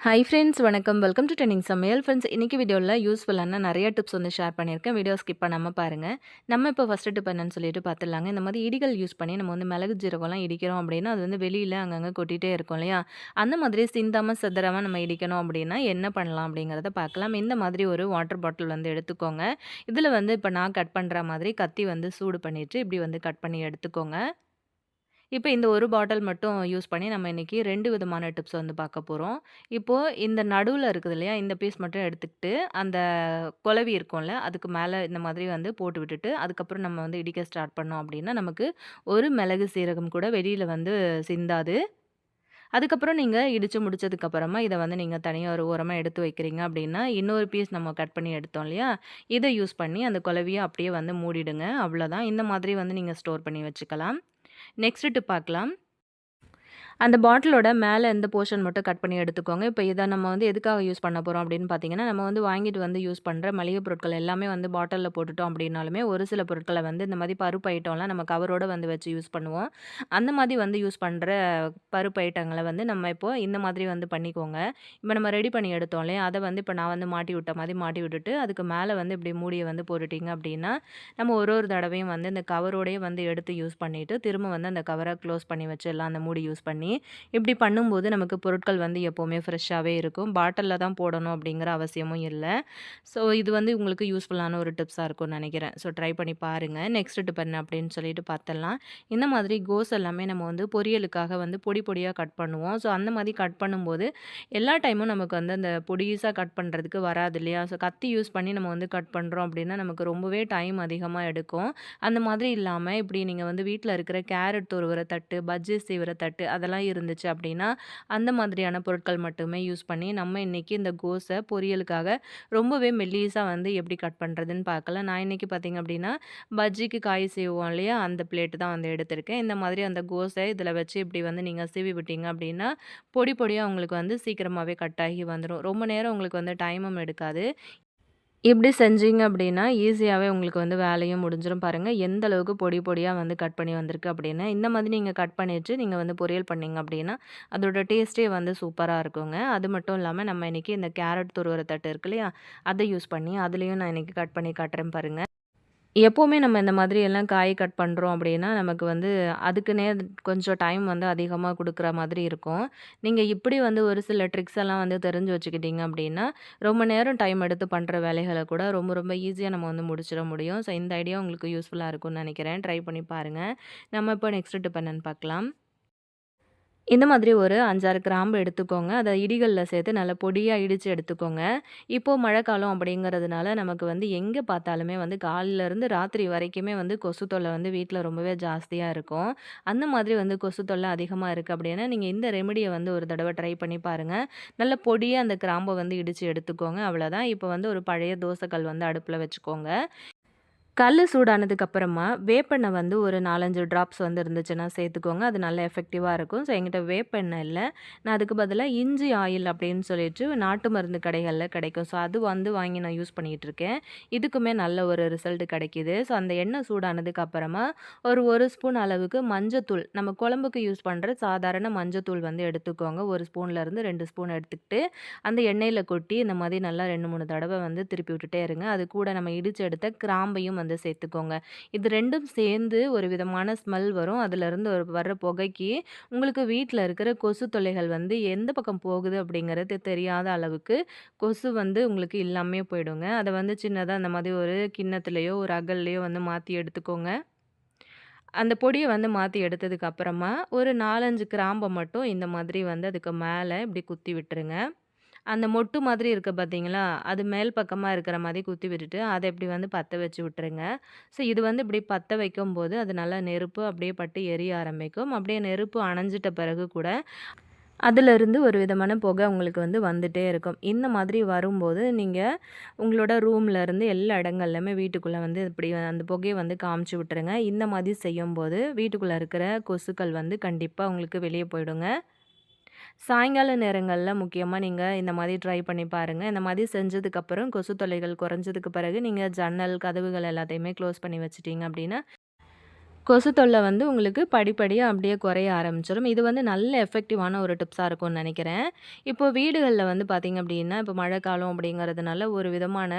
Hi friends வணக்கம். Welcome to trending சமையல். Friends இன்னைக்கு வீடியோவில் யூஸ்ஃபுல்லான நிறைய டிப்ஸ் வந்து ஷேர் பண்ணியிருக்கேன். வீடியோ ஸ்கிப் பண்ணாமல் பாருங்கள். நம்ம இப்போ ஃபஸ்ட்டு டிப் என்னன்னு சொல்லிட்டு பார்த்துடலாங்க. இந்த மாதிரி இடிகள் யூஸ் பண்ணி நம்ம வந்து மிளகு ஜீரகம்லாம் இடிக்கிறோம் அப்படின்னா அது வந்து வெளியில் அங்கங்கே கொட்டிகிட்டே இருக்கும் இல்லையா? அந்த மாதிரி சிந்தாமல் சிதறாமல் நம்ம இடிக்கணும் அப்படின்னா என்ன பண்ணலாம் அப்படிங்கிறத பார்க்கலாம். இந்த மாதிரி ஒரு வாட்டர் பாட்டில் வந்து எடுத்துக்கோங்க. இதில் வந்து இப்போ நான் கட் பண்ணுற மாதிரி கத்தி வந்து சூடு பண்ணிவிட்டு இப்படி வந்து கட் பண்ணி எடுத்துக்கோங்க. இப்ப இந்த ஒரு பாட்டில் மட்டும் யூஸ் பண்ணி நம்ம இன்னைக்கு 2 விதமான டிப்ஸ் வந்து பார்க்க போறோம். இப்போ இந்த நடுவுல இருக்குது இல்லையா? இந்த பீஸ் மட்டும் எடுத்துக்கிட்டு, அந்த குளவி இருக்கும்ல, அதுக்கு மேல இந்த மாதிரி வந்து போட்டு விட்டுட்டு, அதுக்கப்புறம் நம்ம வந்து இடிக்க ஸ்டார்ட் பண்ணோம் அப்படின்னா, நமக்கு ஒரு மிளகு, சீரகம் கூட வெளியில வந்து சிந்தாது. அதுக்கப்புறம் நீங்க இடிச்சு முடிச்சதுக்கப்புறமா, இத வந்து நீங்க தனியா ஒரு ஓரமா எடுத்து வைக்கிறீங்க அப்படின்னா, இன்னொரு பீஸ் நம்ம கட் பண்ணி எடுத்தோம் இல்லையா? இத யூஸ் பண்ணி அந்த குளவிய அப்படியே வந்து மூடிடுங்க. அவ்வளோதான். இந்த மாதிரி வந்து நீங்க ஸ்டோர் பண்ணி வச்சுக்கலாம். நெக்ஸ்ட் டிப் பார்க்கலாம். அந்த பாட்டிலோட மேல இந்த போர்ஷன் மட்டும் கட் பண்ணி எடுத்துக்கோங்க. இப்ப இத நம்ம வந்து எதுக்காக யூஸ் பண்ண போறோம் அப்படின்னு பார்த்தீங்கன்னா, நம்ம வந்து வாங்கிட்டு வந்து யூஸ் பண்ற மளிகை பொருட்கள் எல்லாமே வந்து பாட்டில்ல போட்டுட்டோம் அப்படின்னாலுமே, ஒரு சில பொருட்கள வந்து இந்த மாரி பருப்பு ஐட்டம்லாம் நம்ம கவரோட வந்து வச்சு யூஸ் பண்ணுவோம். அந்த மாதிரி வந்து யூஸ் பண்ற பருப்பு ஐட்டங்கள வந்து நம்ம இப்போ இந்த மாதிரி வந்து பண்ணிக்கோங்க. இப்ப நம்ம ரெடி பண்ணி எடுத்தோம் இல்லையா? அத வந்து இப்ப நான் வந்து மாட்டி விட்ட மாரி மாட்டி விட்டுட்டு, அதுக்கு மேல வந்து இப்படி மூடிய வந்து போட்டுட்டீங்க அப்படின்னா, நம்ம ஒரு ஒரு தடவையும் வந்து இந்த கவரோடயே வந்து எடுத்து யூஸ் பண்ணிட்டு, திரும்ப வந்து அந்த கவர க்ளோஸ் பண்ணி வச்சிடலாம். அந்த மூடி யூஸ் பண்ணி. இப்படி பண்ணும்போது நமக்கு பொருட்கள் வந்து எப்போவுமே ஃப்ரெஷ்ஷாவே இருக்கும். பாட்டில்ல தான் போடணும் அப்படிங்கிற அவசியமும் இல்ல. ஸோ இது வந்து உங்களுக்கு யூஸ்ஃபுல்லான ஒரு டிப்ஸா இருக்கும்னு நெனைக்கிறேன். ஸோ ட்ரை பண்ணி பாருங்க. நெக்ஸ்ட் டிப் என்ன அப்படின்னு சொல்லிட்டு பார்த்தரலாம். இந்த மாதிரி கோஸ் எல்லாமே நம்ம வந்து பொரியலுக்காக வந்து பொடி பொடியா கட் பண்ணுவோம். ஸோ அந்த மாதிரி கட் பண்ணும்போது எல்லா டைமும் நமக்கு வந்து அந்த பொடிசா கட் பண்ணுறதுக்கு வராது இல்லையா? ஸோ கத்தி யூஸ் பண்ணி நம்ம வந்து கட் பண்ணுறோம் அப்படின்னா, நமக்கு ரொம்பவே டைம் அதிகமா எடுக்கும். அந்த மாதிரி இல்லாம இப்படி நீங்க வந்து வீட்ல இருக்கிற கேரட் துருவுற தட்டு, பஜ்ஜி சீவுற தட்டு அதெல்லாம் இருந்துச்சு அப்படின்னா, அந்த மாதிரியான பொருட்கள் மட்டுமே யூஸ் பண்ணி நம்ம இன்னைக்கு இந்த கோஸ பொரியலுக்காக ரொம்பவே மெல்லிசா வந்து எப்படி கட் பண்ணுறதுன்னு பார்க்கலாம். நான் இன்னைக்கு பார்த்தீங்க அப்படின்னா, பஜ்ஜிக்கு காய் சீவுவோம் இல்லையா? அந்த பிளேட் தான் வந்து எடுத்திருக்கேன். இந்த மாதிரி அந்த கோஸ இதில வச்சு இப்படி வந்து நீங்க சீவி விட்டீங்க அப்படின்னா, பொடி பொடியா உங்களுக்கு வந்து சீக்கிரமாவே கட் ஆகி வந்துரும். ரொம்ப நேரம் உங்களுக்கு வந்து டைமும் எடுக்காது. இப்படி செஞ்சீங்க அப்படின்னா, ஈஸியாவே உங்களுக்கு வந்து வேலையும் முடிஞ்சிரும். பாருங்க, எந்த அளவுக்கு பொடி பொடியா வந்து கட் பண்ணி வந்திருக்கு அப்படின்னு. இந்த மாதிரி நீங்க கட் பண்ணிட்டு, நீங்க வந்து பொரியல் பண்ணீங்க அப்படின்னா, அதோட டேஸ்ட்டே வந்து சூப்பரா இருக்குங்க. அது மட்டும் இல்லாம, நம்ம இன்னைக்கு இந்த கேரட் துருவுற தட்டு இருக்கு இல்லையா? அத யூஸ் பண்ணி, அதுலயும் நான் இன்னைக்கு கட் பண்ணி காட்டுறேன் பாருங்க. எப்பவுமே நம்ம இந்த மாதிரி எல்லாம் காய் கட் பண்ணுறோம் அப்படின்னா, நமக்கு வந்து அதுக்குன்னே கொஞ்சம் டைம் வந்து அதிகமா குடுக்குற மாதிரி இருக்கும். நீங்க இப்படி வந்து ஒரு சில ட்ரிக்ஸ் எல்லாம் வந்து தெரிஞ்சு வச்சுக்கிட்டீங்க அப்படின்னா, ரொம்ப நேரம் டைம் எடுத்து பண்ற வேலைகள கூட ரொம்ப ரொம்ப ஈஸியா நம்ம வந்து முடிச்சிட முடியும். ஸோ இந்த ஐடியா உங்களுக்கு யூஸ்ஃபுல்லா இருக்கும்னு நெனைக்கிறேன். ட்ரை பண்ணி பாருங்க. நம்ம இப்போ நெக்ஸ்ட் டிப் என்னன்னு பார்க்கலாம். இந்த மாதிரி ஒரு 5, 6 கிராம்பு எடுத்துக்கோங்க. அத இடிகல்ல சேர்த்து நல்லா பொடியா இடிச்சு எடுத்துக்கோங்க. இப்போ மழைக்காலம் அப்படிங்கிறதுனால நமக்கு வந்து எங்க பார்த்தாலுமே வந்து காலையிலேருந்து ராத்திரி வரைக்குமே வந்து கொசு தொல்லை வந்து வீட்ல ரொம்பவே ஜாஸ்தியா இருக்கும். அந்த மாதிரி வந்து கொசு தொல்லை அதிகமா இருக்கு அப்படின்னா, நீங்க இந்த ரெமிடிய வந்து ஒரு தடவ ட்ரை பண்ணி பாருங்க. நல்ல பொடியா அந்த கிராம்ப வந்து இடிச்சு எடுத்துக்கோங்க. அவ்வளோதான். இப்போ வந்து ஒரு பழைய தோசைக்கல் வந்து அடுப்புல வச்சுக்கோங்க. கல்லு சூடானதுக்கு அப்புறமா வேப்பெண்ணெய் வந்து ஒரு 4, 5 ட்ராப்ஸ் வந்து இருந்துச்சுன்னா சேர்த்துக்கோங்க. அது நல்ல எஃபெக்டிவா இருக்கும். ஸோ என்கிட்ட வேப்பெண்ணெய் இல்ல. நான் அதுக்கு பதிலா இஞ்சி ஆயில் அப்படின்னு சொல்லிட்டு நாட்டு மருந்து கடைகள்ல கிடைக்கும். ஸோ அது வந்து வாங்கி நான் யூஸ் பண்ணிட்டு இருக்கேன். இதுக்குமே நல்ல ஒரு ரிசல்ட் கிடைக்குது. ஸோ அந்த எண்ணெய் சூடானதுக்கு அப்புறமா ஒரு 1 ஸ்பூன் அளவுக்கு மஞ்சத்தூள், நம்ம குழம்புக்கு யூஸ் பண்ற சாதாரண மஞ்சத்தூள் வந்து எடுத்துக்கோங்க. 1 ஸ்பூன்லேருந்து 2 ஸ்பூன் எடுத்துக்கிட்டு, அந்த எண்ணெயில கொட்டி இந்த மாதிரி நல்லா 2, 3 தடவ வந்து திருப்பி விட்டுட்டே இருங்க. அது கூட நம்ம இடிச்சு எடுத்த கிராம்பையும் வந்து சேர்த்துக்கோங்க. இது 2ம் சேர்ந்து ஒரு விதமான ஸ்மெல் வரும். அதிலிருந்து வர்ற புகைக்கு உங்களுக்கு வீட்ல இருக்கிற கொசு தொல்லைகள் வந்து எந்த பக்கம் போகுது அப்படிங்கிறது தெரியாத அளவுக்கு கொசு வந்து உங்களுக்கு இல்லாமயே போயிடுங்க. அத வந்து சின்னதா அந்த மாதிரி ஒரு கிண்ணத்திலயோ, ஒரு அகல்லையோ வந்து மாத்தி எடுத்துக்கோங்க. அந்த பொடிய வந்து மாத்தி எடுத்ததுக்கு அப்புறமா, ஒரு 4, 5 கிராம்ப மட்டும் இந்த மாதிரி வந்து அதுக்கு மேல இப்படி குத்தி விட்டுருங்க. அந்த மொட்டு மாதிரி இருக்கு பார்த்தீங்களா? அது மேல் பக்கமா இருக்கிற மாரி குத்தி விட்டுட்டு, அத இப்படி வந்து பத்த வச்சு விட்டுருங்க. ஸோ இது வந்து இப்படி பத்த வைக்கும்போது, அது நல்லா நெருப்பு அப்படியே பட்டு எரிய ஆரம்பிக்கும். அப்படியே நெருப்பு அணைஞ்சிட்ட பிறகு கூட, அதிலிருந்து ஒரு விதமான புகை உங்களுக்கு வந்து வந்துட்டே இருக்கும். இந்த மாதிரி வரும்போது, நீங்க உங்களோட ரூம்ல இருந்து எல்லா இடங்கள்லயுமே வீட்டுக்குள்ள வந்து இப்படி அந்த புகைய வந்து காமிச்சு விட்டுருங்க. இந்த மாதிரி செய்யும்போது, வீட்டுக்குள்ள இருக்கிற கொசுக்கள் வந்து கண்டிப்பா உங்களுக்கு வெளிய போயிடுங்க. சாயங்கால நேரங்கள்ல முக்கியமா நீங்க இந்த மாதிரி ட்ரை பண்ணி பாருங்க. இந்த மாதிரி செஞ்சதுக்கப்புறம் கொசு தொல்லைகள் குறைஞ்சதுக்கு பிறகு நீங்க ஜன்னல், கதவுகள் எல்லாத்தையுமே க்ளோஸ் பண்ணி வச்சுட்டீங்க அப்படின்னா, கொசு தொல்லை வந்து உங்களுக்கு படிப்படியா அப்படியே குறைய ஆரம்பிச்சிரும். இது வந்து நல்ல எஃபெக்டிவான ஒரு டிப்ஸா இருக்கும்னு நெனைக்கிறேன். இப்போ வீடுகள்ல வந்து பார்த்தீங்க அப்படின்னா, இப்போ மழைக்காலம் அப்படிங்கிறதுனால ஒரு விதமான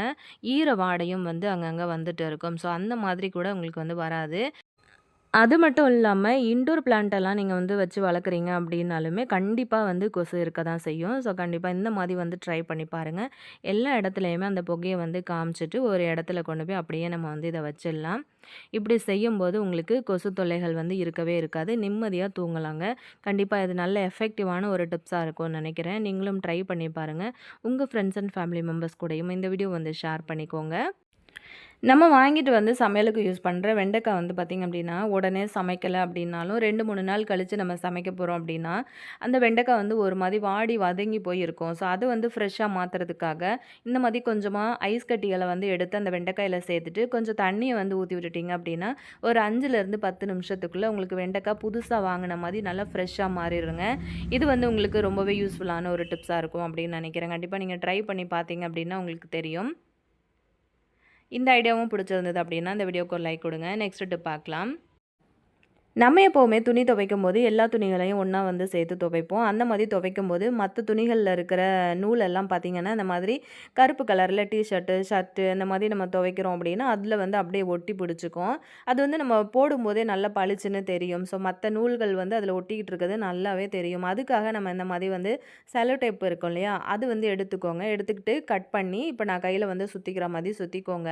ஈர வாடையும் வந்து அங்கங்க வந்துட்டு இருக்கும். ஸோ அந்த மாதிரி கூட உங்களுக்கு வந்து வராது. அது மட்டும் இல்லாம, இன்டோர் பிளான்ட் எல்லாம் நீங்க வந்து வச்சு வளர்க்குறீங்க அப்படின்னாலுமே, கண்டிப்பா வந்து கொசு இருக்க தான் செய்யும். ஸோ, கண்டிப்பா இந்த மாரி வந்து ட்ரை பண்ணி பாருங்க. எல்லா இடத்துலயுமே அந்த புகைய வந்து காமிச்சுட்டு, ஒரு இடத்துல கொண்டு போய் அப்படியே நம்ம வந்து இத வச்சிடலாம். இப்படி செய்யும்போது உங்களுக்கு கொசு தொல்லைகள் வந்து இருக்கவே இருக்காது. நிம்மதியா தூங்கலாங்க. கண்டிப்பா இது நல்ல எஃபெக்டிவான ஒரு டிப்ஸா இருக்கும்னு நெனைக்கிறேன். நீங்களும் ட்ரை பண்ணி பாருங்க. உங்க ஃப்ரெண்ட்ஸ் அண்ட் ஃபேமிலி மெம்பர்ஸ் கூடயும் இந்த வீடியோ வந்து ஷேர் பண்ணிக்கோங்க. நம்ம வாங்கிட்டு வந்து சமையலுக்கு யூஸ் பண்ற வெண்டைக்காய் வந்து பார்த்திங்க அப்படின்னா, உடனே சமைக்கல அப்படின்னாலும் 2, 3 நாள் கழிச்சு நம்ம சமைக்க போறோம் அப்படின்னா, அந்த வெண்டைக்காய் வந்து ஒரு மாரி வாடி வதங்கி போய் இருக்கும். ஸோ, அது வந்து ஃப்ரெஷ்ஷா மாத்துறதுக்காக, இந்த மாரி கொஞ்சமா ஐஸ் கட்டிகள வந்து எடுத்து அந்த வெண்டைக்காயில சேர்த்துட்டு, கொஞ்சம் தண்ணிய வந்து ஊத்தி விட்டுட்டீங்க அப்படின்னா, ஒரு 5லேருந்து 10 நிமிஷத்துக்குள்ள உங்களுக்கு வெண்டைக்காய் புதுசா வாங்குன மாரி நல்லா ஃப்ரெஷ்ஷா மாறிருங்க. இது வந்து உங்களுக்கு ரொம்பவே யூஸ்ஃபுல்லான ஒரு டிப்ஸா இருக்கும் அப்படின்னு நினைக்கிறேன். கண்டிப்பா நீங்க ட்ரை பண்ணி பார்த்தீங்க அப்படின்னா உங்களுக்கு தெரியும். இந்த ஐடியாவும் பிடிச்சிருந்தது அப்படின்னா, இந்த வீடியோக்கு ஒரு லைக் கொடுங்க. நெக்ஸ்ட் டிப் பார்க்கலாம். நம்ம எப்போவுமே துணி துவைக்கும்போது எல்லா துணிகளையும் ஒண்ணா வந்து சேர்த்து துவைப்போம். அந்த மாதிரி துவைக்கும்போது மத்த துணிகள்ல இருக்கிற நூலெல்லாம் பார்த்தீங்கன்னா, இந்த மாதிரி கருப்பு கலர்ல டீ ஷர்ட்டு இந்த மாதிரி நம்ம துவைக்கிறோம் அப்படின்னா, அதில வந்து அப்படியே ஒட்டி பிடிச்சுக்கும். அது வந்து நம்ம போடும்போதே நல்லா பளிச்சுன்னு தெரியும். ஸோ மத்த நூல்கள் வந்து அதில ஒட்டிக்கிட்டு இருக்கிறது நல்லாவே தெரியும். அதுக்காக நம்ம இந்த மாதிரி வந்து செல்லோ டேப் இருக்கும் இல்லையா? அது வந்து எடுத்துக்கோங்க. எடுத்துக்கிட்டு கட் பண்ணி இப்போ நான் கையில வந்து சுத்திக்கிற மாதிரி சுத்திக்கோங்க.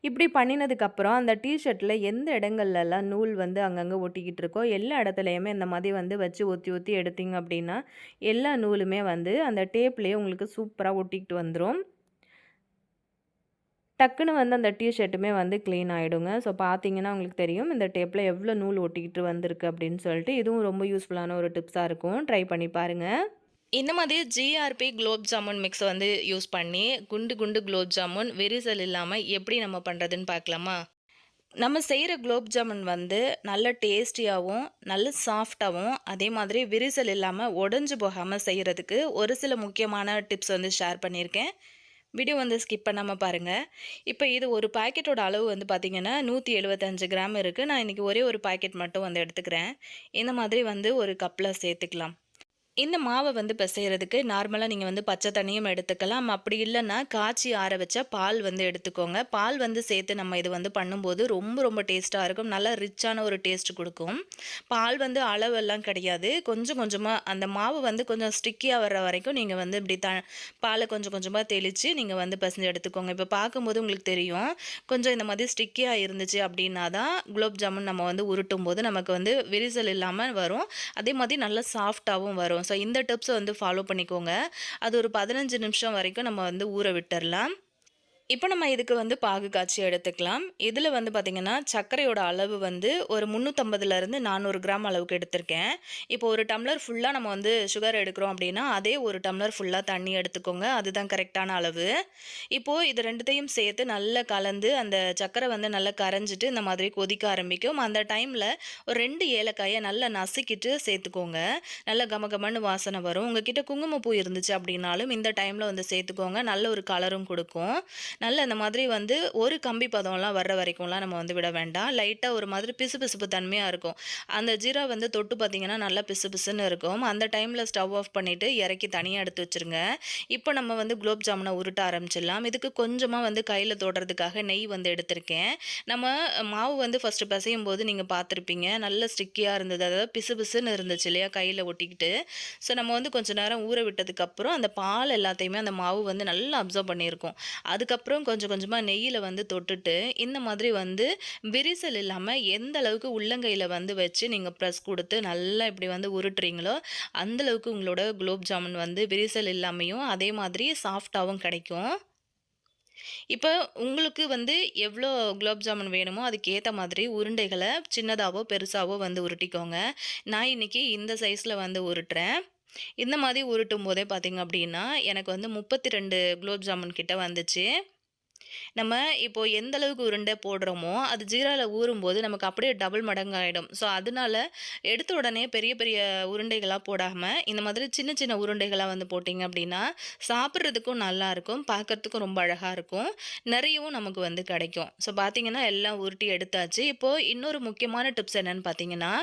இப்படி பண்ணினதுக்கப்புறம், அந்த டீ ஷர்ட்ல எந்த இடங்கள்லலாம் நூல் வந்து அங்கங்க ஒட்டிக்கிட்டு இருக்கோ, எல்லா இடத்துலயுமே இந்த மாரி வந்து வச்சு ஒத்தி ஒத்தி எடுத்தீங்க அப்படின்னா, எல்லா நூலுமே வந்து அந்த டேப்லயே உங்களுக்கு சூப்பரா ஒட்டிக்கிட்டு வந்துரும். டக்குனு வந்து அந்த டீ ஷர்ட்டுமே வந்து க்ளீன் ஆயிடுங்க. ஸோ பார்த்தீங்கன்னா உங்களுக்கு தெரியும், இந்த டேப்ல எவ்வளோ நூல் ஒட்டிக்கிட்டு வந்திருக்கு அப்படின்னு சொல்லிட்டு. இதுவும் ரொம்ப யூஸ்ஃபுல்லான ஒரு டிப்ஸா இருக்கும். ட்ரை பண்ணி பாருங்க. இந்த மாதிரி ஜிஆர்பி குலோப் ஜாமுன் மிக்ஸ் வந்து யூஸ் பண்ணி, குண்டு குண்டு குலோப் ஜாமுன் விரிசல் இல்லாம எப்படி நம்ம பண்றதுன்னு பார்க்கலாமா? நம்ம செய்ற குலோப் ஜாமுன் வந்து நல்ல டேஸ்டியாவும், நல்ல சாஃப்ட்டாவும், அதே மாதிரி விரிசல் இல்லாம உடைஞ்சு போகாம செய்றதுக்கு ஒரு சில முக்கியமான டிப்ஸ் வந்து ஷேர் பண்ணியிருக்கேன். வீடியோ வந்து ஸ்கிப் பண்ணாம பாருங்க. இப்ப இது ஒரு பாக்கெட்டோட அளவு வந்து பார்த்தீங்கன்னா, 175 கிராம் இருக்கு. நான் இன்னைக்கு ஒரே ஒரு பாக்கெட் மட்டும் வந்து எடுத்துக்கிறேன். இந்த மாதிரி வந்து ஒரு கப்ல சேர்த்துக்கலாம். இந்த மாவ வந்து பெசையறதுக்கு நார்மலா நீங்க வந்து பச்சை தண்ணியும் எடுத்துக்கலாம். அப்படி இல்லன்னா, காய்ச்சி ஆற வச்ச பால் வந்து எடுத்துக்கோங்க. பால் வந்து சேர்த்து நம்ம இது வந்து பண்ணும்போது ரொம்ப ரொம்ப டேஸ்ட்டா இருக்கும். நல்லா ரிச்சான ஒரு டேஸ்ட் குடுக்கும். பால் வந்து அளவெல்லாம் கிடையாது. கொஞ்சம் கொஞ்சமா அந்த மாவு வந்து கொஞ்சம் ஸ்டிக்கியா வர்ற வரைக்கும் நீங்க வந்து இப்படி பால கொஞ்சம் கொஞ்சமா தெளிச்சு நீங்க வந்து பெசஞ்சு எடுத்துக்கோங்க. இப்ப பார்க்கும்போது உங்களுக்கு தெரியும். கொஞ்சம் இந்த மாதிரி ஸ்டிக்கியா இருந்துச்சு அப்படின்னா தான் குலோப் ஜாமுன் நம்ம வந்து உருட்டும்போது நமக்கு வந்து விரிசல் இல்லாம வரும். அதே மாதிரி நல்லா சாஃப்ட்டாவும் வரும். ஸோ இந்த டிப்ஸ வந்து ஃபாலோ பண்ணிக்கோங்க. அது ஒரு 15 நிமிஷம் வரைக்கும் நம்ம வந்து ஊற விட்டுறலாம். இப்ப நம்ம இதுக்கு வந்து பாகு காய்ச்சி எடுத்துக்கலாம். இதுல வந்து பார்த்தீங்கன்னா, சர்க்கரையோட அளவு வந்து ஒரு 350லேருந்து 400 கிராம் அளவுக்கு எடுத்திருக்கேன். இப்போ 1 டம்ளர் ஃபுல்லா நம்ம வந்து சுகர் எடுக்கிறோம் அப்படின்னா, அதே 1 டம்ளர் ஃபுல்லா தண்ணி எடுத்துக்கோங்க. அதுதான் கரெக்ட்டான அளவு. இப்போ இது 2த்தையும் சேர்த்து நல்லா கலந்து, அந்த சர்க்கரை வந்து நல்லா கரைஞ்சிட்டு இந்த மாதிரி கொதிக்க ஆரம்பிக்கும். அந்த டைம்ல ஒரு 2 ஏலக்காய நல்லா நசுக்கிட்டு சேர்த்துக்கோங்க. நல்லா கமகமன்னு வாசனை வரும். உங்ககிட்ட குங்குமப்பூ இருந்துச்சு அப்படின்னாலும், இந்த டைம்ல வந்து சேர்த்துக்கோங்க. நல்ல ஒரு கலரும் குடுக்கும். நல்ல இந்த மாதிரி வந்து ஒரு கம்பி பதம்லாம் வர்ற வரைக்கும்லாம் நம்ம வந்து விட வேண்டாம். லைட்டா ஒரு மாதிரி பிசுபிசுப்பு தன்மையா இருக்கும். அந்த ஜீரா வந்து தொட்டு பார்த்தீங்கன்னா, நல்லா பிசுபிசுன்னு இருக்கும். அந்த டைம்ல ஸ்டவ் ஆஃப் பண்ணிட்டு இறக்கி தனியா எடுத்து வச்சுருங்க. இப்போ நம்ம வந்து குலோப் ஜாமுன உருட்ட ஆரம்பிச்சிடலாம். இதுக்கு கொஞ்சமா வந்து கையில தொடுறதுக்காக நெய் வந்து எடுத்திருக்கேன். நம்ம மாவு வந்து ஃபர்ஸ்ட்டு பெசையும்போது நீங்க பார்த்துருப்பீங்க. நல்ல ஸ்டிக்கியா இருந்தது. அதாவது பிசுபிசுன்னு இருந்துச்சு இல்லையா? கையில ஒட்டிக்கிட்டு. ஸோ நம்ம வந்து கொஞ்ச நேரம் ஊற விட்டதுக்கப்புறம், அந்த பால் எல்லாத்தையுமே அந்த மாவு வந்து நல்லா அப்சர்வ் பண்ணியிருக்கும். அதுக்கப்புறம் கொஞ்சம் கொஞ்சமா நெய்யில வந்து தொட்டுட்டு, இந்த மாதிரி வந்து விரிசல் இல்லாம எந்த அளவுக்கு உள்ளங்கையில வந்து வச்சு நீங்க பிரஸ் குடுத்து நல்லா இப்படி வந்து உருட்டுறீங்களோ, அந்த அளவுக்கு உங்களோட குலோப் ஜாமுன் வந்து விரிசல் இல்லாமயும், அதே மாதிரி சாஃப்ட்டாவும் கிடைக்கும். இப்ப உங்களுக்கு வந்து எவ்ளோ குலோப் ஜாமுன் வேணுமோ, அதுக்கேத்த மாதிரி உருண்டைகள சின்னதாவோ, பெருசாவோ வந்து உருட்டிக்கோங்க. நான் இன்னைக்கு இந்த சைஸ்ல வந்து உருட்டுறேன். இந்த மாதிரி உருட்டும்போதே பார்த்தீங்க அப்படின்னா, எனக்கு வந்து 32 குலோப் ஜாமுன் கிட்ட வந்துச்சு. நம்ம இப்போ எந்த அளவுக்கு உருண்டை போடுறோமோ, அது ஜீரால ஊறும்போது நமக்கு அப்படியே டபுள் மடங்கு ஆயிடும். ஸோ, அதனால எடுத்த உடனே பெரிய பெரிய உருண்டைகளா போடாம, இந்த மாதிரி சின்ன சின்ன உருண்டைகளா வந்து போட்டீங்க அப்படின்னா, சாப்பிடுறதுக்கும் நல்லாருக்கும், பார்க்கறதுக்கும் ரொம்ப அழகா இருக்கும். நெறையவும் நமக்கு வந்து கிடைக்கும். ஸோ, பார்த்தீங்கன்னா எல்லாம் உருட்டி எடுத்தாச்சு. இப்போ இன்னொரு முக்கியமான டிப்ஸ் என்னன்னு பார்த்தீங்கன்னா,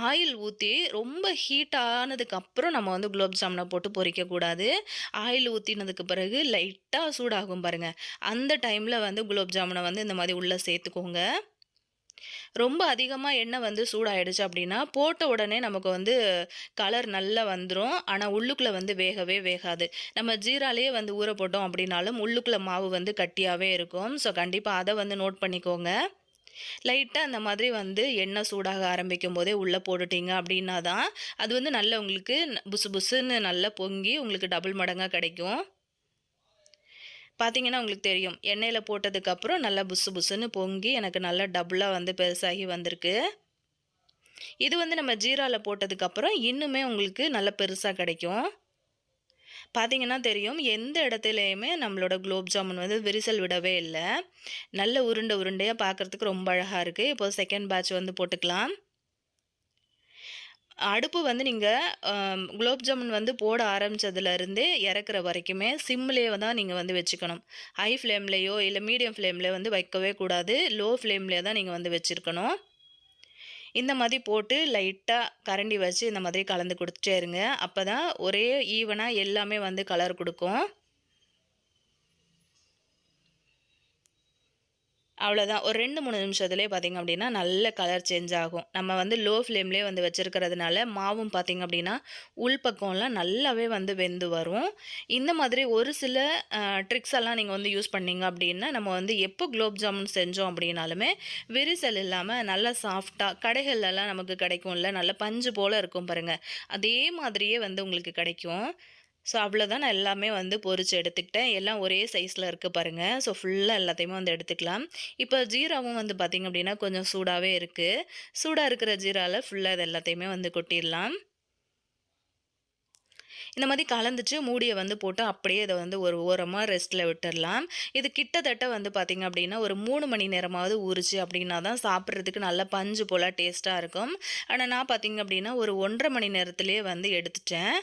ஆயில் ஊத்தி ரொம்ப ஹீட் ஆனதுக்கு அப்புறம் நம்ம வந்து குலோப் ஜாமுன போட்டு பொரிக்கக்கூடாது. ஆயில் ஊத்தினதுக்கு பிறகு லைட்டா சூடாகும் பாருங்க. அந்த டைம்ல வந்து குலோப் ஜாமுன வந்து இந்த மாரி உள்ள சேர்த்துக்கோங்க. ரொம்ப அதிகமா எண்ணெய் வந்து சூடாயிடுச்சு அப்டின்னா, போட்ட உடனே நமக்கு வந்து கலர் நல்லா வந்துரும். ஆனா உள்ளுக்குள்ள வந்து வேகவே வேகாது. நம்ம ஜீராலயே வந்து ஊற போட்டோம் அப்டின்னாலும், உள்ளுக்குள்ள மாவு வந்து கட்டியாவே இருக்கும். ஸோ கண்டிப்பா அத வந்து நோட் பண்ணிக்கோங்க. லைட்டா அந்த மாதிரி வந்து எண்ணெய் சூடாக ஆரம்பிக்கும்போதே உள்ள போட்டுட்டீங்க அப்டின்னா தான், அது வந்து நல்ல உங்களுக்கு புசு புசுன்னு நல்லா பொங்கி உங்களுக்கு டபுள் மடங்கா கிடைக்கும். பார்த்தீங்கன்னா உங்களுக்கு தெரியும். எண்ணெயில போட்டதுக்கப்புறம் நல்லா புசு புசுன்னு பொங்கி எனக்கு நல்லா டபுளா வந்து பெருசாகி வந்திருக்கு. இது வந்து நம்ம ஜீரால போட்டதுக்கப்புறம் இன்னுமே உங்களுக்கு நல்லா பெருசா கிடைக்கும். பார்த்தீங்கன்னா தெரியும். எந்த இடத்துலயுமே நம்மளோட குலோப் ஜாமுன் வந்து விரிசல் விடவே இல்ல. நல்ல உருண்டை உருண்டையா பார்க்கறதுக்கு ரொம்ப அழகா இருக்கு. இப்போ செகண்ட் பேட்ச் வந்து போட்டுக்கலாம். அடுப்பு வந்து நீங்க அ குலோப் ஜாமுன் வந்து போட ஆரம்பிச்சதுலருந்தே இறக்குற வரைக்குமே சிம்லயே தான் நீங்க வந்து வச்சுக்கணும். ஹை ஃப்ளேம்லயோ, இல்ல மீடியம் ஃப்ளேம்லயோ வந்து வைக்கவே கூடாது. லோ ஃப்ளேம்லயே தான் நீங்க வந்து வச்சிருக்கணும். இந்த மாதிரி போட்டு லைட்டா கரண்டி வச்சு இந்த மாதிரி கலந்து குடுத்துட்டே இருங்க. அப்பதான் ஒரே ஈவனா எல்லாமே வந்து கலர் குடுக்கும். அவ்வளோதான். ஒரு 2, 3 நிமிஷத்திலேயே பார்த்தீங்க அப்டின்னா, நல்ல கலர் சேஞ்ச் ஆகும். நம்ம வந்து லோ ஃப்ளேம்லயே வந்து வச்சிருக்கிறதுனால, மாவும் பார்த்தீங்க அப்டின்னா, உள்பக்கம்லாம் நல்லாவே வந்து வெந்து வரும். இந்த மாதிரி ஒரு சில ட்ரிக்ஸ் எல்லாம் நீங்க வந்து யூஸ் பண்ணீங்க அப்டின்னா, நம்ம வந்து எப்போ குலோப் ஜாமுன் செஞ்சோம் அப்டின்னாலுமே, விரிசல் இல்லாம நல்லா சாஃப்ட்டா கடைகள்லலாம் நமக்கு கிடைக்கும்ல, நல்ல பஞ்சு போல இருக்கும் பாருங்க. அதே மாதிரியே வந்து உங்களுக்கு கிடைக்கும். ஸோ அவ்வளோதான் நான் எல்லாமே வந்து பொரிச்சு எடுத்துக்கிட்டேன். எல்லாம் ஒரே சைஸ்ல இருக்கு பாருங்க. ஸோ ஃபுல்லா எல்லாத்தையுமே வந்து எடுத்துக்கலாம். இப்போ ஜீராவும் வந்து பார்த்தீங்க அப்டின்னா, கொஞ்சம் சூடாவே இருக்கு. சூடா இருக்கிற ஜீரால ஃபுல்லா இது எல்லாத்தையுமே வந்து கொட்டிர்லாம். இந்த மாரி கலந்துட்டு மூடிய வந்து போட்டு அப்படியே இத வந்து ஒரு ஓரமா ரெஸ்ட்ல விட்டுர்லாம். இது கிட்டத்தட்ட வந்து பார்த்தீங்க அப்டின்னா, ஒரு 3 மணி நேரமாவது ஊறுச்சு அப்டின்னா தான் சாப்பிடுறதுக்கு நல்லா பஞ்சு போல டேஸ்ட்டா இருக்கும். ஆனா நான் பார்த்தீங்க அப்டின்னா, ஒரு 1 1/2 மணி நேரத்திலேயே வந்து எடுத்துட்டேன்.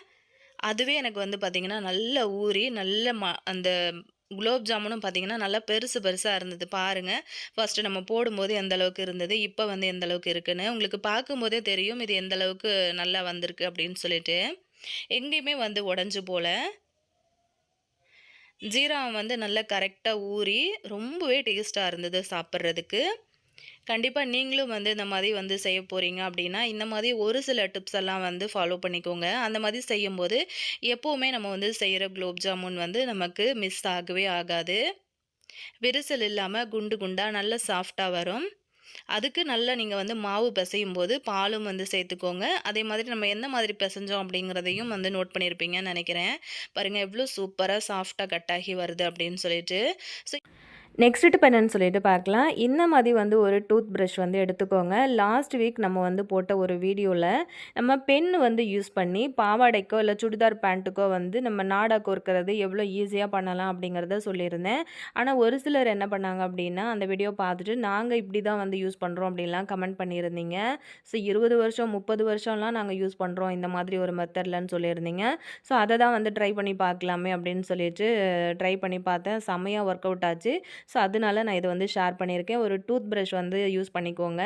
அதுவே எனக்கு வந்து பார்த்தீங்கன்னா, நல்லா ஊறி, நல்ல அந்த குலோப் ஜாமுனும் பார்த்தீங்கன்னா, நல்லா பெருசு பெருசா இருந்தது. பாருங்க, ஃபர்ஸ்ட்டு நம்ம போடும்போது எந்த அளவுக்கு இருந்தது, இப்ப வந்து எந்த அளவுக்கு இருக்குன்னு. உங்களுக்கு பார்க்கும்போதே தெரியும், இது எந்த அளவுக்கு நல்லா வந்திருக்கு அப்படின்னு சொல்லிட்டு. எங்கேயுமே வந்து உடைஞ்சு போல. ஜீரகம் வந்து நல்லா கரெக்ட்டா ஊறி, ரொம்பவே டேஸ்ட்டா இருந்தது சாப்பிடுறதுக்கு. கண்டிப்பா நீங்களும் வந்து இந்த மாரி வந்து செய்ய போறீங்க அப்டின்னா, இந்த மாரி ஒரு சில டிப்ஸ் எல்லாம் வந்து ஃபாலோ பண்ணிக்கோங்க. அந்த மாரி செய்யும்போது, எப்பவுமே நம்ம வந்து செய்ற குலோப் ஜாமுன் வந்து நமக்கு மிஸ் ஆகவே ஆகாது. விரிசல் இல்லாம குண்டு குண்டா நல்ல சாஃப்ட்டா வரும். அதுக்கு நல்லா நீங்க வந்து மாவு பெசையும்போது பாலும் வந்து சேர்த்துக்கோங்க. அதே மாதிரி நம்ம எந்த மாதிரி பெசஞ்சோம் அப்படிங்கிறதையும் வந்து நோட் பண்ணியிருப்பீங்கன்னு நெனைக்கிறேன். பாருங்க எவ்ளோ சூப்பரா சாஃப்ட்டா கட் ஆகி வருது அப்படின்னு சொல்லிட்டு. ஸோ நெக்ஸ்ட் டிப் என்னன்னு சொல்லிட்டு பார்க்கலாம். இந்த மாதிரி வந்து ஒரு டூத் பிரஷ் வந்து எடுத்துக்கோங்க. லாஸ்ட் வீக் நம்ம வந்து போட்ட ஒரு வீடியோல நம்ம பென் வந்து யூஸ் பண்ணி பாவாடைக்கோ இல்ல சுடிதார் பேண்ட்டுக்கோ வந்து நம்ம நாடா கோர்க்கிறது எவ்வளோ ஈஸியா பண்ணலாம் அப்படிங்கிறத சொல்லியிருந்தேன். ஆனா ஒரு சிலர் என்ன பண்ணாங்க அப்படின்னா, அந்த வீடியோ பார்த்துட்டு நாங்க இப்படி தான் வந்து யூஸ் பண்றோம் அப்படின்லாம் கமெண்ட் பண்ணியிருந்தீங்க. ஸோ 20 வருஷம் 30 வருஷம்லாம் நாங்க யூஸ் பண்றோம் இந்த மாதிரி ஒரு மெத்தட்லன்னு சொல்லியிருந்தீங்க. ஸோ அத தான் வந்து ட்ரை பண்ணி பார்க்கலாமே அப்படின்னு சொல்லிட்டு ட்ரை பண்ணி பார்த்தேன். செம்மையா ஒர்க் அவுட் ஆச்சு. ஸோ அதனால நான் இத வந்து ஷேர் பண்ணியிருக்கேன். ஒரு டூத் பிரஷ் வந்து யூஸ் பண்ணிக்கோங்க.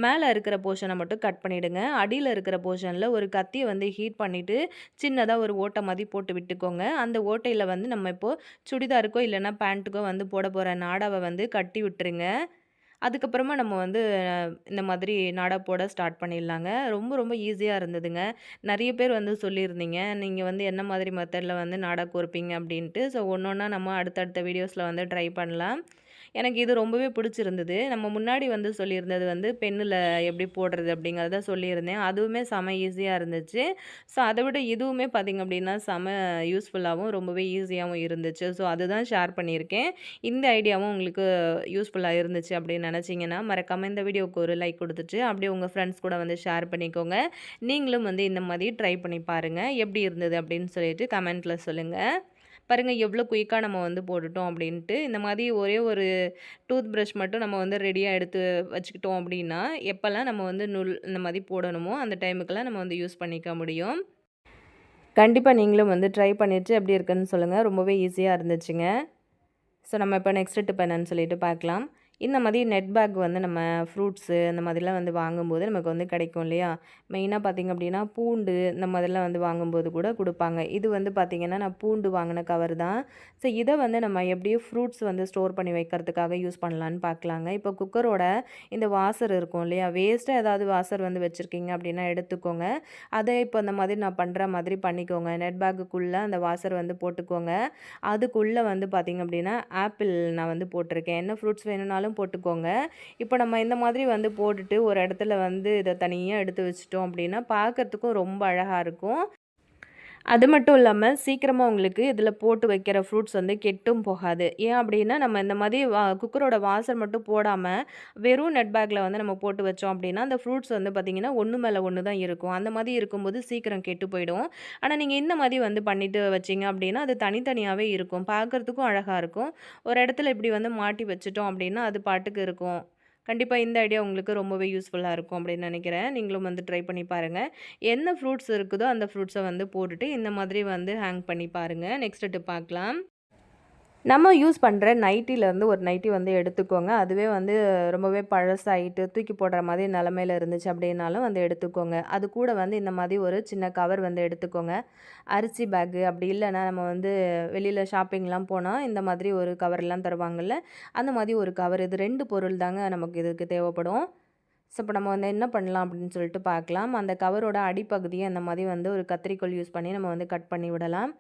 மேல இருக்கிற போர்ஷன மட்டும் கட் பண்ணிடுங்க. அடியில இருக்கிற போர்ஷன்ல ஒரு கத்திய வந்து ஹீட் பண்ணிட்டு, சின்னதா ஒரு ஓட்ட மாரி போட்டு விட்டுக்கோங்க. அந்த ஓட்டையில வந்து நம்ம இப்போ சுடிதாருக்கோ இல்லன்னா பேண்ட்டுக்கோ வந்து போட போற நாடாவ வந்து கட்டி விட்டுருங்க. அதுக்கப்புறமா நம்ம வந்து இந்த மாதிரி நாடா போட ஸ்டார்ட் பண்ணிடலாங்க. ரொம்ப ரொம்ப ஈஸியா இருந்ததுங்க. நெறைய பேர் வந்து சொல்லியிருந்தீங்க. நீங்க வந்து என்ன மாதிரி மெத்தட்ல வந்து நாடா கோர்ப்பீங்க அப்டின்ட்டு. ஸோ ஒண்ணொண்ணா நம்ம அடுத்தடுத்த வீடியோஸ்ல வந்து ட்ரை பண்ணலாம். எனக்கு இது ரொம்பவே பிடிச்சிருந்தது. நம்ம முன்னாடி வந்து சொல்லியிருந்தது வந்து பென்னுல எப்படி போடுறது அப்படிங்கிறத சொல்லியிருந்தேன். அதுவுமே செம ஈஸியா இருந்துச்சு. ஸோ அத விட இதுவுமே பார்த்தீங்க அப்படின்னா, செம யூஸ்ஃபுல்லாவும் ரொம்பவே ஈஸியாவும் இருந்துச்சு. ஸோ அதுதான் ஷேர் பண்ணியிருக்கேன். இந்த ஐடியாவும் உங்களுக்கு யூஸ்ஃபுல்லா இருந்துச்சு அப்படின்னு நினச்சிங்கன்னா, மறக்காம இந்த வீடியோவுக்கு ஒரு லைக் குடுத்துட்டு, அப்படியே உங்க ஃப்ரெண்ட்ஸ் கூட வந்து ஷேர் பண்ணிக்கோங்க. நீங்களும் வந்து இந்த மாதிரி ட்ரை பண்ணி பாருங்க. எப்படி இருந்தது அப்படின்னு சொல்லிட்டு கமெண்ட்ல சொல்லுங்க. பாருங்க எவ்வளோ குயிக்கா நம்ம வந்து போட்டுட்டோம் அப்படின்ட்டு. இந்த மாதிரி ஒரே ஒரு டூத் பிரஷ் மட்டும் நம்ம வந்து ரெடியா எடுத்து வச்சுக்கிட்டோம் அப்படின்னா, எப்பலாம் நம்ம வந்து நூல் இந்த மாதிரி போடணுமோ, அந்த டைமுக்கெல்லாம் நம்ம வந்து யூஸ் பண்ணிக்க முடியும். கண்டிப்பா நீங்களும் வந்து ட்ரை பண்ணிட்டு எப்படி இருக்குன்னு சொல்லுங்க. ரொம்பவே ஈஸியா இருந்துச்சுங்க. ஸோ நம்ம இப்போ நெக்ஸ்ட் டிப் என்னன்னு சொல்லிட்டு பார்க்கலாம். இந்த மாதிரி நெட் பேக் வந்து நம்ம ஃப்ரூட்ஸு அந்த மாதிரிலாம் வந்து வாங்கும்போது நமக்கு வந்து கிடைக்கும் இல்லையா? மெயினாக பார்த்திங்க அப்படின்னா பூண்டு இந்த மாதிரிலாம் வந்து வாங்கும்போது கூட குடுப்பாங்க. இது வந்து பார்த்திங்கன்னா நான் பூண்டு வாங்கின கவர் தான். ஸோ இதை வந்து நம்ம எப்படியும் ஃப்ரூட்ஸ் வந்து ஸ்டோர் பண்ணி வைக்கிறதுக்காக யூஸ் பண்ணலான்னு பார்க்கலாங்க. இப்போ குக்கரோட இந்த வாசர் இருக்கும் இல்லையா? வேஸ்ட்டாக ஏதாவது வாசர் வந்து வச்சுருக்கீங்க அப்படின்னா எடுத்துக்கோங்க. அதை இப்போ இந்த மாதிரி நான் பண்ணுற மாதிரி பண்ணிக்கோங்க. நெட் பேக்குக்குள்ளே அந்த வாசர் வந்து போட்டுக்கோங்க. அதுக்குள்ளே வந்து பார்த்திங்க அப்படின்னா ஆப்பிள் நான் வந்து போட்டிருக்கேன். என்ன ஃப்ரூட்ஸ் வேணும்னாலும் போட்டுக்கோங்க. இப்போ நம்ம இந்த மாதிரி வந்து போட்டுட்டு ஒரு இடத்துல வந்து இதை தனியாக எடுத்து வச்சுட்டோம் அப்படின்னா பார்க்கறதுக்கும் ரொம்ப அழகாக இருக்கும். அது மட்டும் இல்லாம சீக்கிரமா உங்களுக்கு இதில போட்டு வைக்கிற ஃப்ரூட்ஸ் வந்து கெட்டும் போகாது. ஏன் அப்படின்னா, நம்ம இந்த மாதிரி குக்கரோட வாசல் மட்டும் போடாம, வெறும் நெட் பேக்ல வந்து நம்ம போட்டு வச்சோம் அப்படின்னா, அந்த ஃப்ரூட்ஸ் வந்து பார்த்தீங்கன்னா, ஒண்ணு மேல ஒண்ணு தான் இருக்கும். அந்த மாதிரி இருக்கும்போது சீக்கிரம் கெட்டு போயிடும். ஆனா, நீங்க இந்த மாதிரி வந்து பண்ணிட்டு வச்சீங்க அப்படின்னா, அது தனித்தனியாவே இருக்கும். பார்க்கறதுக்கும் அழகா இருக்கும். ஒரு இடத்துல இப்படி வந்து மாட்டி வச்சுட்டோம் அப்படின்னா, அது பாட்டுக்கு இருக்கும். கண்டிப்பா இந்த ஐடியா உங்களுக்கு ரொம்பவே யூஸ்ஃபுல்லா இருக்கும் அப்படின்னு நினைக்கிறேன். நீங்களும் வந்து ட்ரை பண்ணி பாருங்க. என்ன ஃப்ரூட்ஸ் இருக்குதோ அந்த ஃப்ரூட்ஸ வந்து போட்டுட்டு இந்த மாதிரி வந்து ஹேங் பண்ணி பாருங்க. நெக்ஸ்ட் டிப் பார்க்கலாம். நம்ம யூஸ் பண்ணுற நைட்டிலேருந்து ஒரு நைட்டி வந்து எடுத்துக்கோங்க. அதுவே வந்து ரொம்பவே பழசாயிட்டு தூக்கி போடுற மாதிரி நிலமையில இருந்துச்சு அப்படின்னாலும் வந்து எடுத்துக்கோங்க. அது கூட வந்து இந்த மாதிரி ஒரு சின்ன கவர் வந்து எடுத்துக்கோங்க. அரிசி பேக்கு அப்படி இல்லைன்னா நம்ம வந்து வெளியில் ஷாப்பிங்லாம் போனால் இந்த மாதிரி ஒரு கவர்லாம் தருவாங்கல்ல, அந்த மாதிரி ஒரு கவர். இது 2 பொருள் தாங்க நமக்கு இதுக்கு தேவைப்படும். ஸோ இப்போ நம்ம வந்து என்ன பண்ணலாம் அப்படின்னு சொல்லிட்டு பார்க்கலாம். அந்த கவரோட அடிப்பகுதியை அந்த மாதிரி வந்து ஒரு கத்தரிக்கோல் யூஸ் பண்ணி நம்ம வந்து கட் பண்ணி விடலாம்.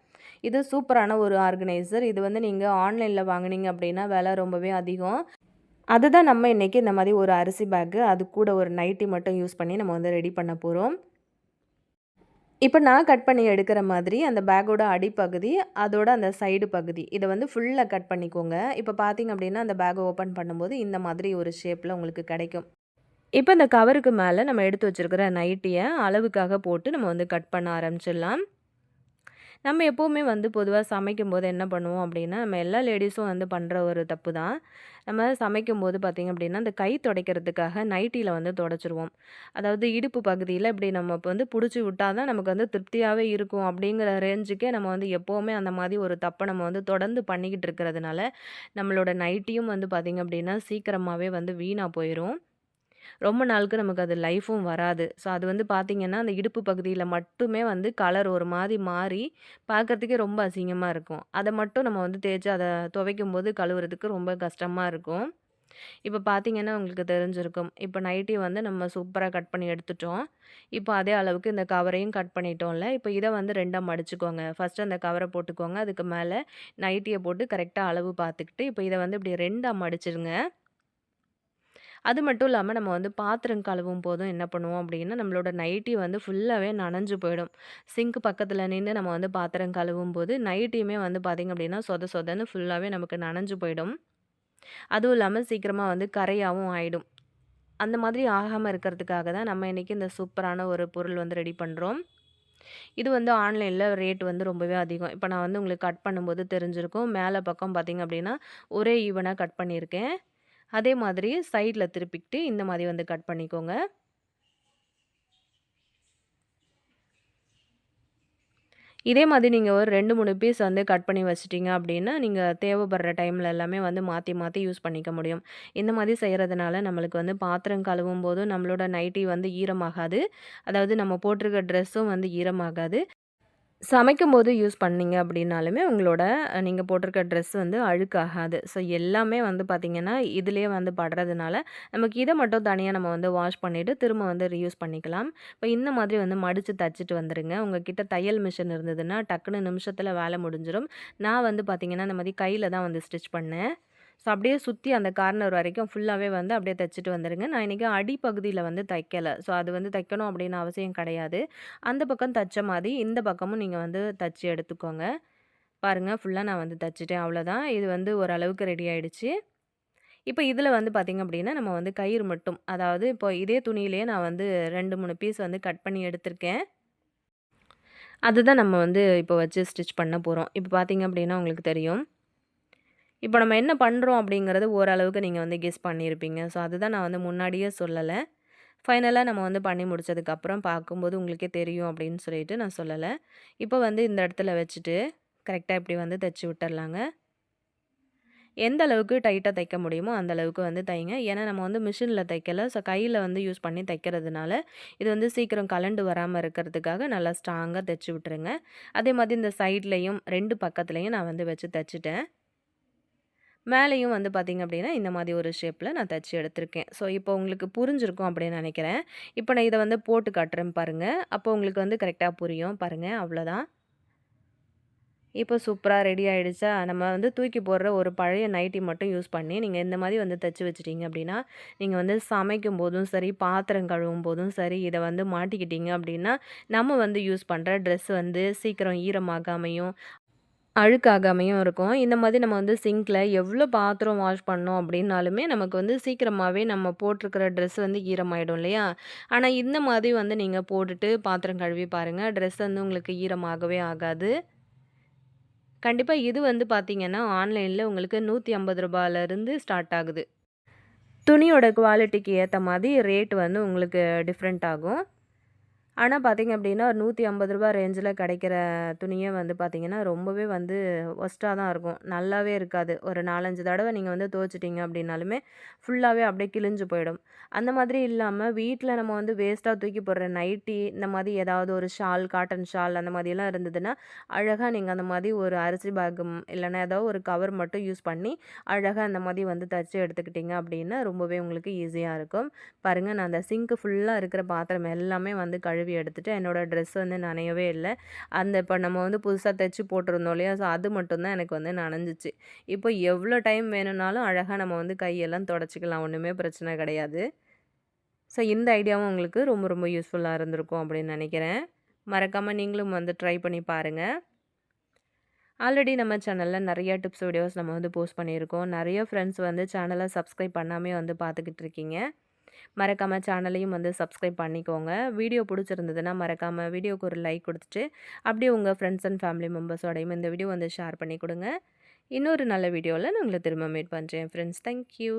இது சூப்பரான ஒரு ஆர்கனைசர். இது வந்து நீங்க ஆன்லைன்ல வாங்குனீங்க அப்படின்னா விலை ரொம்பவே அதிகம். அதுதான் நம்ம இன்னைக்கு இந்த மாதிரி ஒரு அரிசி பேக்கு, அது கூட ஒரு நைட்டி மட்டும் யூஸ் பண்ணி நம்ம வந்து ரெடி பண்ண போறோம். இப்ப நான் கட் பண்ணி எடுக்கிற மாதிரி அந்த பேக்கோட அடிப்பகுதி, அதோட அந்த சைடு பகுதி இத வந்து ஃபுல்லா கட் பண்ணிக்கோங்க. இப்ப பார்த்தீங்க அப்படின்னா, அந்த பேக்க ஓப்பன் பண்ணும்போது இந்த மாதிரி ஒரு ஷேப்ல உங்களுக்கு கிடைக்கும். இப்ப இந்த கவருக்கு மேல நம்ம எடுத்து வச்சிருக்கிற நைட்டிய அளவுக்காக போட்டு நம்ம வந்து கட் பண்ண ஆரம்பிச்சிடலாம். நம்ம எப்பவுமே வந்து பொதுவா சமைக்கும்போது என்ன பண்ணுவோம் அப்படின்னா, நம்ம எல்லா லேடீஸும் வந்து பண்ற ஒரு தப்பு தான். நம்ம சமைக்கும்போது பார்த்தீங்க அப்படின்னா, அந்த கை துடைக்கிறதுக்காக நைட்டில வந்து துடைச்சிருவோம். அதாவது இடுப்பு பகுதியில இப்படி நம்ம இப்ப வந்து புடிச்சு விட்டா தான் நமக்கு வந்து திருப்தியாவே இருக்கும் அப்படிங்கிற ரேஞ்சுக்கே நம்ம வந்து எப்பவுமே அந்த மாதிரி ஒரு தப்ப நம்ம வந்து தொடர்ந்து பண்ணிக்கிட்டு இருக்கிறதுனால, நம்மளோட நைட்டியும் வந்து பார்த்தீங்க அப்படின்னா, சீக்கிரமாவே வந்து வீணா போயிரும். ரொம்ப நாளுக்கு நமக்கு அது லைஃப்பும் வராது. ஸோ அது வந்து பார்த்தீங்கன்னா, அந்த இடுப்பு பகுதியில மட்டுமே வந்து கலர் ஒரு மாரி மாறி, பார்க்கறதுக்கே ரொம்ப அசிங்கமா இருக்கும். அத மட்டும் நம்ம வந்து தேய்ச்சு அத துவைக்கும்போது கழுவுறதுக்கு ரொம்ப கஷ்டமா இருக்கும். இப்ப பார்த்தீங்கன்னா, உங்களுக்கு தெரிஞ்சிருக்கும். இப்ப நைட்டி வந்து நம்ம சூப்பரா கட் பண்ணி எடுத்துட்டோம். இப்போ அதே அளவுக்கு இந்த கவரையும் கட் பண்ணிட்டோம்ல. இப்ப இத வந்து 2ஆ மடிச்சுக்கோங்க. ஃபர்ஸ்ட்டு அந்த கவர போட்டுக்கோங்க. அதுக்கு மேல நைட்டிய போட்டு கரெக்ட்டா அளவு பார்த்துக்கிட்டு, இப்ப இத வந்து இப்படி 2ஆ மடிச்சிருங்க. அது மட்டும் இல்லாம நம்ம வந்து பாத்திரம் கழுவும் போதும் என்ன பண்ணுவோம் அப்படின்னா, நம்மளோட நைட்டி வந்து ஃபுல்லாவே நனஞ்சு போயிடும். சிங்க் பக்கத்துல நின்னு நம்ம வந்து பாத்திரம் கழுவும்போது, நைட்டியுமே வந்து பார்த்தீங்க அப்படின்னா, சொத சொதன்னு ஃபுல்லாவே நமக்கு நனஞ்சு போயிடும். அதுவும் இல்லாம சீக்கிரமா வந்து கரையாவும் ஆயிடும். அந்த மாதிரி ஆகாம இருக்கிறதுக்காக தான் நம்ம இன்னைக்கு இந்த சூப்பரான ஒரு பொருள் வந்து ரெடி பண்றோம். இது வந்து ஆன்லைன்ல ரேட் வந்து ரொம்பவே அதிகம். இப்ப நான் வந்து உங்களுக்கு கட் பண்ணும்போது தெரிஞ்சிருக்கும். மேல பக்கம் பார்த்தீங்க அப்படின்னா, ஒரே ஈவனா கட் பண்ணியிருக்கேன். அதே மாதிரி சைட்ல திருப்பிக்கிட்டு இந்த மாதிரி வந்து கட் பண்ணிக்கோங்க. இதே மாதிரி நீங்க ஒரு 2, 3 பீஸ் வந்து கட் பண்ணி வச்சுட்டீங்க அப்படின்னா, நீங்க தேவைப்படுற டைம்ல எல்லாமே வந்து மாத்தி, மாத்தி யூஸ் பண்ணிக்க முடியும். இந்த மாதிரி செய்றதுனால நம்மளுக்கு வந்து பாத்திரம் கழுவும்போதும் நம்மளோட நைட்டி வந்து ஈரமாகாது. அதாவது நம்ம போட்டிருக்க ட்ரெஸ்ஸும் வந்து ஈரமாகாது. சமைக்கும்போது யூஸ் பண்ணீங்க அப்படின்னாலுமே, உங்களோட நீங்க போட்டிருக்க ட்ரெஸ் வந்து அழுக்காகாது. ஸோ எல்லாமே வந்து பார்த்தீங்கன்னா, இதிலேயே வந்து படுறதுனால, நமக்கு இத மட்டும் தனியா நம்ம வந்து வாஷ் பண்ணிட்டு, திரும்ப வந்து ரீயூஸ் பண்ணிக்கலாம். இப்ப இந்த மாதிரி வந்து மடிச்சு தச்சுட்டு வந்துருங்க. உங்க கிட்ட தையல் மிஷின் இருந்ததுன்னா, டக்குனு நிமிஷத்துல வேலை முடிஞ்சிரும். நான் வந்து பார்த்தீங்கன்னா, இந்த மாரி கையில தான் வந்து ஸ்டிச் பண்ணேன். ஸோ அப்படியே சுத்தி அந்த கார்னர் வரைக்கும் ஃபுல்லாவே வந்து அப்படியே தச்சுட்டு வந்துருங்க. நான் இன்னைக்கு அடிப்பகுதியில வந்து தைக்கல. ஸோ அது வந்து தைக்கணும் அப்படின்னு அவசியம் கிடையாது. அந்த பக்கம் தச்ச மாரி, இந்த பக்கமும் நீங்க வந்து தச்சு எடுத்துக்கோங்க. பாருங்க ஃபுல்லா நான் வந்து தச்சுட்டேன் அவ்வளோதான். இது வந்து ஓரளவுக்கு ரெடி ஆயிடுச்சு. இப்ப இதில வந்து பார்த்தீங்க அப்படின்னா, நம்ம வந்து கயிறு மட்டும் அதாவது இப்போ இதே துணியிலேயே நான் வந்து 2, 3 பீஸ் வந்து கட் பண்ணி எடுத்திருக்கேன். அதுதான் நம்ம வந்து இப்போ வச்சு ஸ்டிச் பண்ண போறோம். இப்போ பார்த்தீங்க அப்படின்னா உங்களுக்கு தெரியும். இப்போ நம்ம என்ன பண்றோம் அப்படிங்கிறது ஓரளவுக்கு நீங்க வந்து கெஸ் பண்ணியிருப்பீங்க. ஸோ அதுதான் நான் வந்து முன்னாடியே சொல்லல. ஃபைனலா நம்ம வந்து பண்ணி முடிச்சதுக்கப்புறம் பார்க்கும்போது உங்களுக்கே தெரியும் அப்படின்னு சொல்லிட்டு நான் சொல்லல. இப்போ வந்து இந்த இடத்துல வச்சுட்டு கரெக்ட்டா இப்படி வந்து தச்சு விட்டுறலாங்க. எந்த அளவுக்கு டைட்டா தைக்க முடியுமோ அந்த அளவுக்கு வந்து தைங்க. ஏன்னா நம்ம வந்து மிஷின்ல தைக்கல. ஸோ கையில வந்து யூஸ் பண்ணி தைக்கிறதுனால, இது வந்து சீக்கிரம் கலண்டு வராம இருக்கிறதுக்காக நல்லா ஸ்ட்ராங்கா தச்சு விட்டுருங்க. அதே மாதிரி இந்த சைட்லயும் 2 பக்கத்துலயும் நான் வந்து வச்சு தச்சுட்டேன். மேலேயும் வந்து பார்த்தீங்க அப்படின்னா, இந்த மாதிரி ஒரு ஷேப்ல நான் தச்சு எடுத்திருக்கேன். ஸோ இப்போ உங்களுக்கு புரிஞ்சிருக்கும் அப்படின்னு நெனைக்கிறேன். இப்போ நான் இத வந்து போட்டு காட்டுறேன் பாருங்க. அப்போ உங்களுக்கு வந்து கரெக்ட்டா புரியும். பாருங்க அவ்வளோதான். இப்போ சூப்பரா ரெடி ஆயிடுச்சா? நம்ம வந்து தூக்கி போடுற ஒரு பழைய நைட்டி மட்டும் யூஸ் பண்ணி, நீங்க இந்த மாரி வந்து தச்சு வச்சுட்டீங்க அப்டின்னா, நீங்க வந்து சமைக்கும்போதும் சரி, பாத்திரம் கழுவும்போதும் சரி, இத வந்து மாட்டிக்கிட்டீங்க அப்டின்னா, நம்ம வந்து யூஸ் பண்ற ட்ரெஸ் வந்து சீக்கிரம் ஈரமாகாமையும், அழுக்காகாமையும் இருக்கும். இந்த மாதிரி நம்ம வந்து சிங்க்ல எவ்ளோ பாத்திரம் வாஷ் பண்ணோம் அப்டின்னாலுமே, நமக்கு வந்து சீக்கிரமாவே நம்ம போட்டிருக்கிற ட்ரெஸ் வந்து ஈரமாயிடும் இல்லையா? ஆனா இந்த மாதிரி வந்து நீங்க போட்டுட்டு பாத்திரம் கழுவி பாருங்க. ட்ரெஸ் வந்து உங்களுக்கு ஈரமாகவே ஆகாது. கண்டிப்பா இது வந்து பார்த்தீங்கன்னா, ஆன்லைன்ல உங்களுக்கு ரூ. 150லேருந்து ஸ்டார்ட் ஆகுது. துணியோட குவாலிட்டிக்கு ஏத்த மாதிரி ரேட் வந்து உங்களுக்கு டிஃப்ரெண்ட் ஆகும். ஆனா பார்த்தீங்க அப்டின்னா, ஒரு ரூ. 150 ரேஞ்சில கிடைக்கிற துணியே வந்து பார்த்தீங்கன்னா, ரொம்பவே வந்து ஒர்ஸ்ட்டா தான் இருக்கும். நல்லாவே இருக்காது. ஒரு 4, 5 தடவ நீங்க வந்து துவச்சுட்டீங்க அப்டின்னாலுமே, ஃபுல்லாவே அப்டியே கிழிஞ்சு போயிடும். அந்த மாதிரி இல்லாம, வீட்ல நம்ம வந்து வேஸ்ட்டா தூக்கி போடுற நைட்டி, இந்த மாதிரி ஏதாவது ஒரு ஷால், காட்டன் ஷால் அந்த மாதிரிலாம் இருந்ததுன்னா, அழகா நீங்க அந்த மாதிரி ஒரு அரிசி பேக் இல்லன்னா ஏதாவது ஒரு கவர் மட்டும் யூஸ் பண்ணி, அழகா அந்த மாதிரி வந்து தச்சு எடுத்துக்கிட்டீங்க அப்டின்னா, ரொம்பவே உங்களுக்கு ஈஸியா இருக்கும். பாருங்க நான் அந்த சிங்க் ஃபுல்லா இருக்கிற பாத்திரம் எல்லாமே வந்து கழுவி எடுத்துட்டு, என்னோட ட்ரெஸ் வந்து நனையவே இல்ல. அந்த இப்ப நம்ம வந்து புதுசா தச்சு போட்டிருந்தோம் இல்லையா? ஸோ அது மட்டும் தான் எனக்கு வந்து நனஞ்சுச்சு. இப்போ எவ்வளோ டைம் வேணும்னாலும் அழகா நம்ம வந்து கையெல்லாம் தொடச்சுக்கலாம். ஒண்ணுமே பிரச்சனை கிடையாது. ஸோ இந்த ஐடியாவும் உங்களுக்கு ரொம்ப ரொம்ப யூஸ்ஃபுல்லா இருந்திருக்கும் அப்படின்னு நெனைக்கிறேன். மறக்காம நீங்களும் வந்து ட்ரை பண்ணி பாருங்க. ஆல்ரெடி நம்ம சேனல்ல நெறைய டிப்ஸ் வீடியோஸ் நம்ம வந்து போஸ்ட் பண்ணியிருக்கோம். நெறைய ஃப்ரெண்ட்ஸ் வந்து சேனல சப்ஸ்கிரைப் பண்ணாமயே வந்து பார்த்துக்கிட்டு இருக்கீங்க. மறக்காம சேனலையும் வந்து சப்ஸ்கிரைப் பண்ணிக்கோங்க. வீடியோ புடிச்சிருந்ததுன்னா மறக்காம வீடியோக்கு ஒரு லைக் குடுத்துட்டு, அப்படியே உங்க ஃப்ரெண்ட்ஸ் அண்ட் ஃபேமிலி மெம்பர்ஸோடையும் இந்த வீடியோ வந்து ஷேர் பண்ணி குடுங்க. இன்னொரு நல்ல வீடியோல நான் உங்கள திரும்ப மீட் பண்றேன் ஃப்ரெண்ட்ஸ். Thank you.